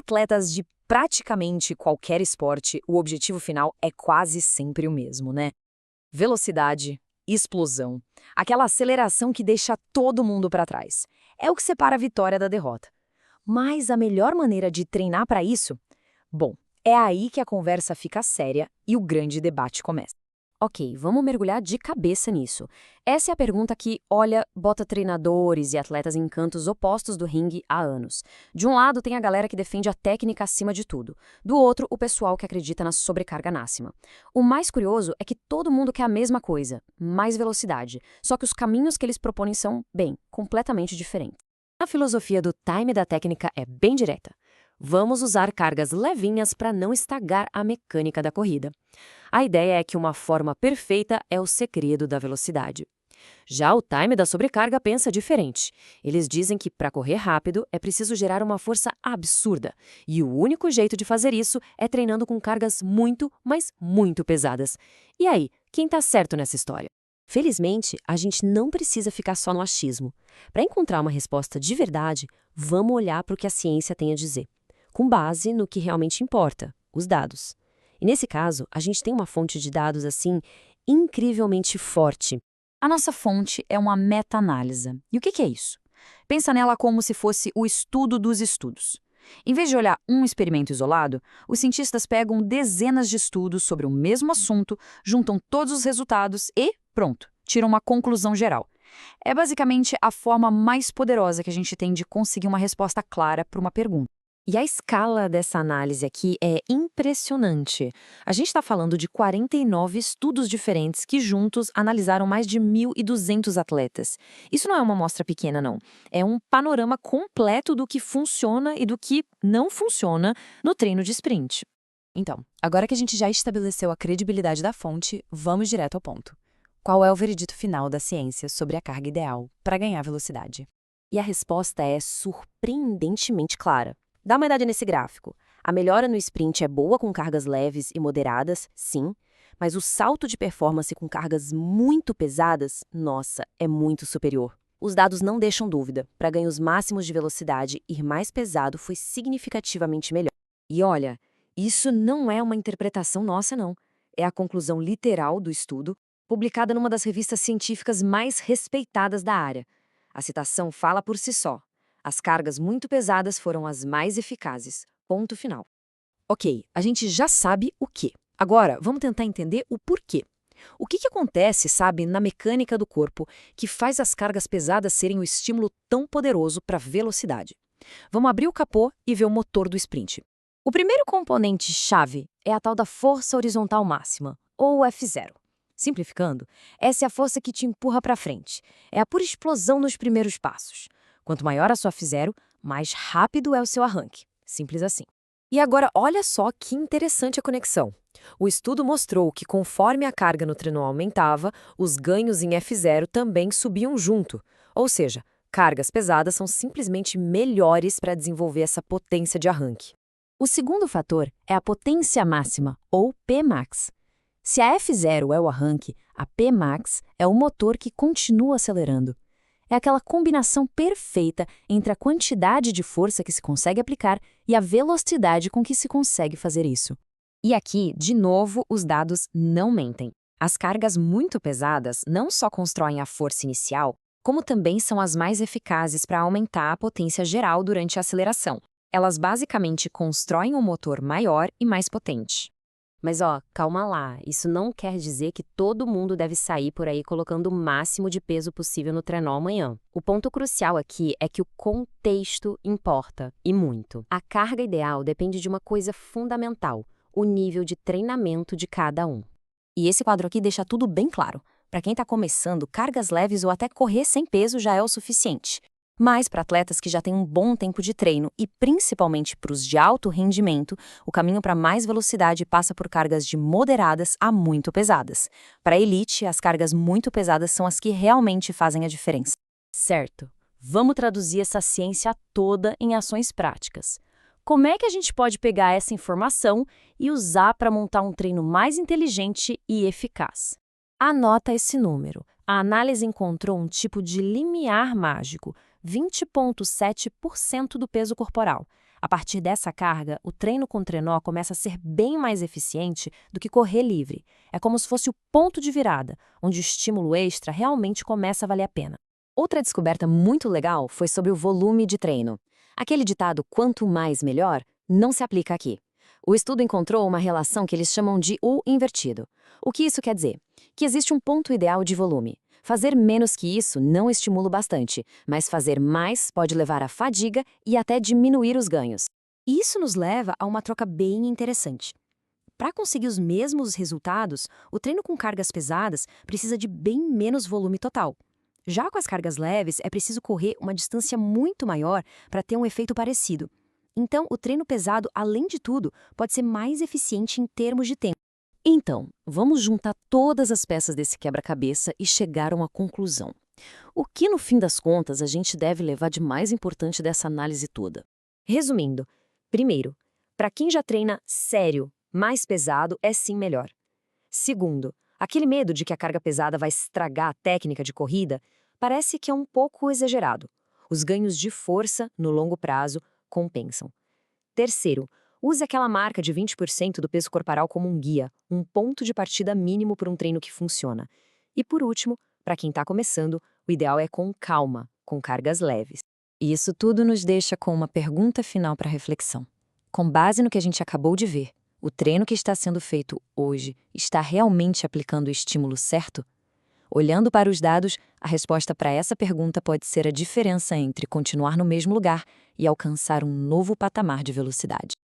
atletas de praticamente qualquer esporte, o objetivo final é quase sempre o mesmo, né? Velocidade, explosão, aquela aceleração que deixa todo mundo para trás. É o que separa a vitória da derrota. Mas a melhor maneira de treinar para isso? Bom, é aí que a conversa fica séria e o grande debate começa. Ok, vamos mergulhar de cabeça nisso. Essa é a pergunta que, olha, bota treinadores e atletas em cantos opostos do ringue há anos. De um lado tem a galera que defende a técnica acima de tudo. Do outro, o pessoal que acredita na sobrecarga máxima. O mais curioso é que todo mundo quer a mesma coisa, mais velocidade. Só que os caminhos que eles propõem são, bem, completamente diferentes. A filosofia do time da técnica é bem direta. Vamos usar cargas levinhas para não estragar a mecânica da corrida. A ideia é que uma forma perfeita é o segredo da velocidade. Já o time da sobrecarga pensa diferente. Eles dizem que para correr rápido é preciso gerar uma força absurda. E o único jeito de fazer isso é treinando com cargas muito, mas muito pesadas. E aí, quem está certo nessa história? Felizmente, a gente não precisa ficar só no achismo. Para encontrar uma resposta de verdade, vamos olhar para o que a ciência tem a dizer, com base no que realmente importa, os dados. E nesse caso, a gente tem uma fonte de dados assim incrivelmente forte. A nossa fonte é uma meta-análise. E o que é isso? Pensa nela como se fosse o estudo dos estudos. Em vez de olhar um experimento isolado, os cientistas pegam dezenas de estudos sobre o mesmo assunto, juntam todos os resultados e, pronto, tiram uma conclusão geral. É basicamente a forma mais poderosa que a gente tem de conseguir uma resposta clara para uma pergunta. E a escala dessa análise aqui é impressionante. A gente está falando de 49 estudos diferentes que juntos analisaram mais de 1.200 atletas. Isso não é uma amostra pequena, não. É um panorama completo do que funciona e do que não funciona no treino de sprint. Então, agora que a gente já estabeleceu a credibilidade da fonte, vamos direto ao ponto. Qual é o veredito final da ciência sobre a carga ideal para ganhar velocidade? E a resposta é surpreendentemente clara. Dá uma olhada nesse gráfico. A melhora no sprint é boa com cargas leves e moderadas, sim, mas o salto de performance com cargas muito pesadas, nossa, é muito superior. Os dados não deixam dúvida. Para ganhos máximos de velocidade, ir mais pesado foi significativamente melhor. E olha, isso não é uma interpretação nossa, não. É a conclusão literal do estudo, publicada numa das revistas científicas mais respeitadas da área. A citação fala por si só. As cargas muito pesadas foram as mais eficazes. Ponto final. Ok, a gente já sabe o quê. Agora, vamos tentar entender o porquê. O que acontece, sabe, na mecânica do corpo que faz as cargas pesadas serem um estímulo tão poderoso para a velocidade? Vamos abrir o capô e ver o motor do sprint. O primeiro componente-chave é a tal da força horizontal máxima, ou F0. Simplificando, essa é a força que te empurra para frente. É a pura explosão nos primeiros passos. Quanto maior a sua F0, mais rápido é o seu arranque. Simples assim. E agora, olha só que interessante a conexão. O estudo mostrou que conforme a carga no trenó aumentava, os ganhos em F0 também subiam junto. Ou seja, cargas pesadas são simplesmente melhores para desenvolver essa potência de arranque. O segundo fator é a potência máxima, ou Pmax. Se a F0 é o arranque, a Pmax é o motor que continua acelerando. É aquela combinação perfeita entre a quantidade de força que se consegue aplicar e a velocidade com que se consegue fazer isso. E aqui, de novo, os dados não mentem. As cargas muito pesadas não só constroem a força inicial, como também são as mais eficazes para aumentar a potência geral durante a aceleração. Elas basicamente constroem um motor maior e mais potente. Mas calma lá, isso não quer dizer que todo mundo deve sair por aí colocando o máximo de peso possível no trenó amanhã. O ponto crucial aqui é que o contexto importa, e muito. A carga ideal depende de uma coisa fundamental, o nível de treinamento de cada um. E esse quadro aqui deixa tudo bem claro. Para quem está começando, cargas leves ou até correr sem peso já é o suficiente. Mas para atletas que já têm um bom tempo de treino e principalmente para os de alto rendimento, o caminho para mais velocidade passa por cargas de moderadas a muito pesadas. Para a elite, as cargas muito pesadas são as que realmente fazem a diferença. Certo. Vamos traduzir essa ciência toda em ações práticas. Como é que a gente pode pegar essa informação e usar para montar um treino mais inteligente e eficaz? Anota esse número. A análise encontrou um tipo de limiar mágico, 20,7% do peso corporal. A partir dessa carga, o treino com trenó começa a ser bem mais eficiente do que correr livre. É como se fosse o ponto de virada, onde o estímulo extra realmente começa a valer a pena. Outra descoberta muito legal foi sobre o volume de treino. Aquele ditado "quanto mais, melhor" não se aplica aqui. O estudo encontrou uma relação que eles chamam de U invertido. O que isso quer dizer? Que existe um ponto ideal de volume. Fazer menos que isso não estimula bastante, mas fazer mais pode levar à fadiga e até diminuir os ganhos. Isso nos leva a uma troca bem interessante. Para conseguir os mesmos resultados, o treino com cargas pesadas precisa de bem menos volume total. Já com as cargas leves, é preciso correr uma distância muito maior para ter um efeito parecido. Então, o treino pesado, além de tudo, pode ser mais eficiente em termos de tempo. Então, vamos juntar todas as peças desse quebra-cabeça e chegar a uma conclusão. O que, no fim das contas, a gente deve levar de mais importante dessa análise toda? Resumindo, primeiro, para quem já treina sério, mais pesado é sim melhor. Segundo, aquele medo de que a carga pesada vai estragar a técnica de corrida parece que é um pouco exagerado. Os ganhos de força, no longo prazo, compensam. Terceiro, use aquela marca de 20% do peso corporal como um guia, um ponto de partida mínimo para um treino que funciona. E por último, para quem está começando, o ideal é com calma, com cargas leves. E isso tudo nos deixa com uma pergunta final para reflexão. Com base no que a gente acabou de ver, o treino que está sendo feito hoje está realmente aplicando o estímulo certo? Olhando para os dados, a resposta para essa pergunta pode ser a diferença entre continuar no mesmo lugar e alcançar um novo patamar de velocidade.